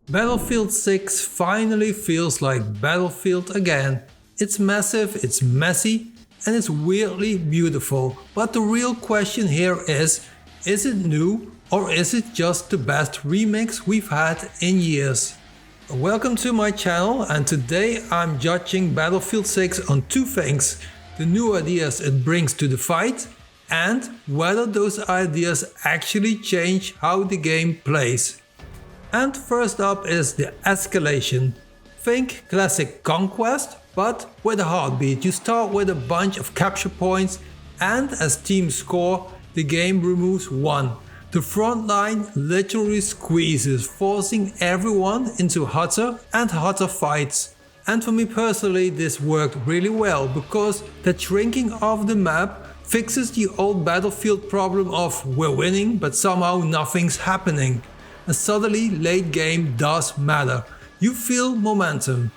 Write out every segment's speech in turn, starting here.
Battlefield 6 finally feels like Battlefield again. It's massive, it's messy, and it's weirdly beautiful. But the real question here is it new or is it just the best remix we've had in years? Welcome to my channel, and today I'm judging Battlefield 6 on two things: the new ideas it brings to the fight and whether those ideas actually change how the game plays. And first up is the Escalation. Think classic conquest, but with a heartbeat. You start with a bunch of capture points, and as teams score, the game removes one. The front line literally squeezes, forcing everyone into hotter and hotter fights. And for me personally, this worked really well, because the shrinking of the map fixes the old Battlefield problem of we're winning but somehow nothing's happening. And suddenly late game does matter. You feel momentum.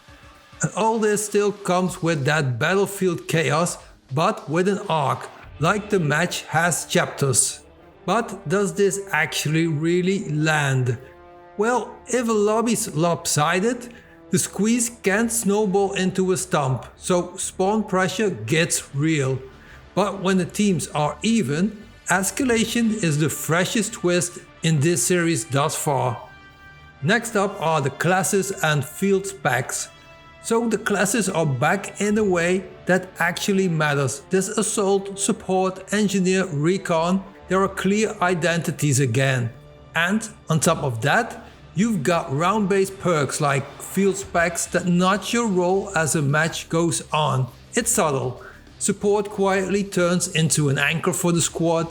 And all this still comes with that Battlefield chaos, but with an arc, like the match has chapters. But does this actually really land? Well, if a lobby's lopsided, the squeeze can't snowball into a stump, so spawn pressure gets real. But when the teams are even, Escalation is the freshest twist in this series thus far. Next up are the classes and field specs. So the classes are back in a way that actually matters. There's Assault, Support, Engineer, Recon. There are clear identities again. And on top of that, you've got round-based perks like field specs that nudge your role as a match goes on. It's subtle. Support quietly turns into an anchor for the squad.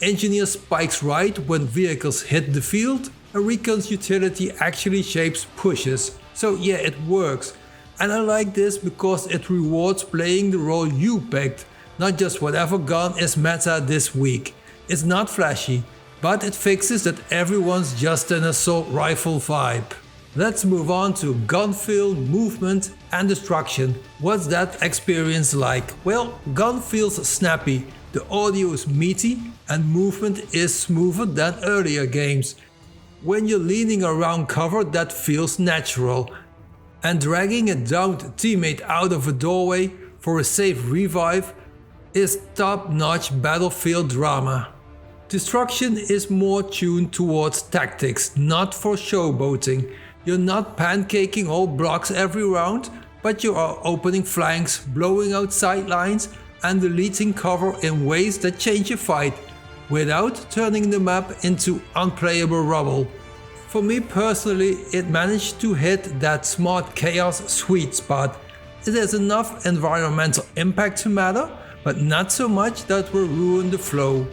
Engineer spikes right when vehicles hit the field, and Recon's utility actually shapes pushes. So yeah, it works. And I like this because it rewards playing the role you picked, not just whatever gun is meta this week. It's not flashy, but it fixes that everyone's just an assault rifle vibe. Let's move on to Gunfeel, movement and destruction. What's that experience like? Well, gun feels snappy, the audio is meaty, and movement is smoother than earlier games. When you're leaning around cover, that feels natural. And dragging a downed teammate out of a doorway for a safe revive is top-notch Battlefield drama. Destruction is more tuned towards tactics, not for showboating. You're not pancaking all blocks every round, but you are opening flanks, blowing out sidelines, and deleting cover in ways that change a fight, without turning the map into unplayable rubble. For me personally, it managed to hit that smart chaos sweet spot. It has enough environmental impact to matter, but not so much that will ruin the flow.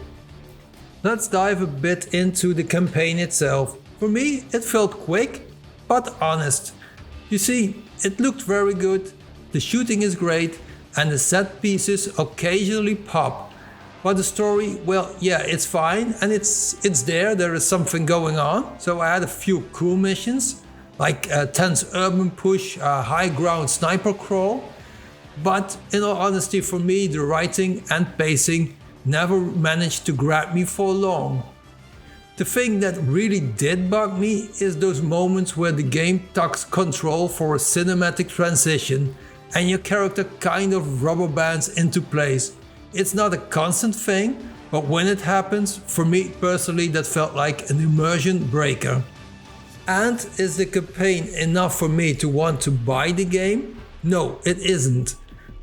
Let's dive a bit into the campaign itself. For me, it felt quick, but honest. You see, it looked very good, the shooting is great, and the set pieces occasionally pop. But the story, well, yeah, it's fine, and it's there is something going on. So I had a few cool missions, like a tense urban push, a high ground sniper crawl. But in all honesty, for me, the writing and pacing never managed to grab me for long. The thing that really did bug me is those moments where the game tucks control for a cinematic transition and your character kind of rubber bands into place. It's not a constant thing, but when it happens, for me personally, that felt like an immersion breaker. And is the campaign enough for me to want to buy the game? No, it isn't.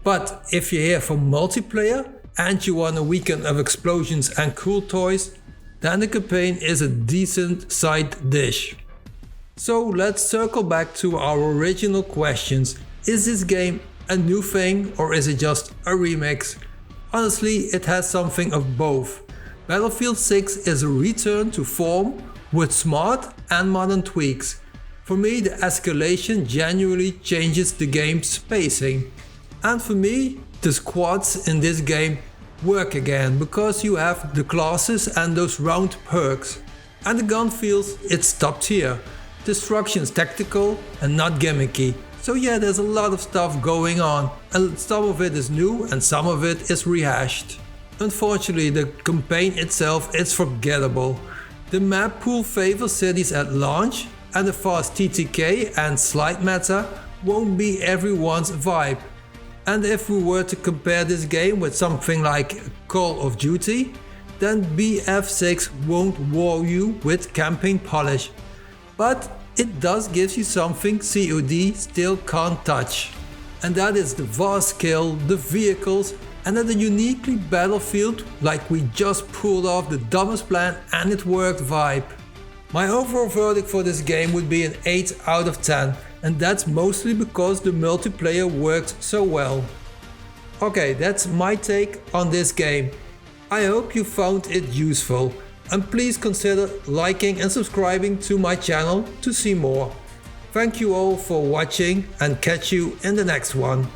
But if you're here for multiplayer and you want a weekend of explosions and cool toys, then the campaign is a decent side dish. So let's circle back to our original questions. Is this game a new thing or is it just a remix? Honestly, it has something of both. Battlefield 6 is a return to form with smart and modern tweaks. For me, the Escalation genuinely changes the game's pacing. And for me, the squads in this game work again, because you have the classes and those round perks. And the gun feels it's top tier. Destruction's tactical and not gimmicky. So yeah, there's a lot of stuff going on, and some of it is new and some of it is rehashed. Unfortunately, the campaign itself is forgettable. The map pool favors cities at launch, and the fast TTK and slide meta won't be everyone's vibe. And if we were to compare this game with something like Call of Duty, then BF6 won't wow you with campaign polish. But it does give you something COD still can't touch. And that is the vast scale, the vehicles, and then the uniquely Battlefield, like we just pulled off the dumbest plan and it worked vibe. My overall verdict for this game would be an 8 out of 10, and that's mostly because the multiplayer worked so well. Okay, that's my take on this game. I hope you found it useful, and please consider liking and subscribing to my channel to see more. Thank you all for watching and catch you in the next one.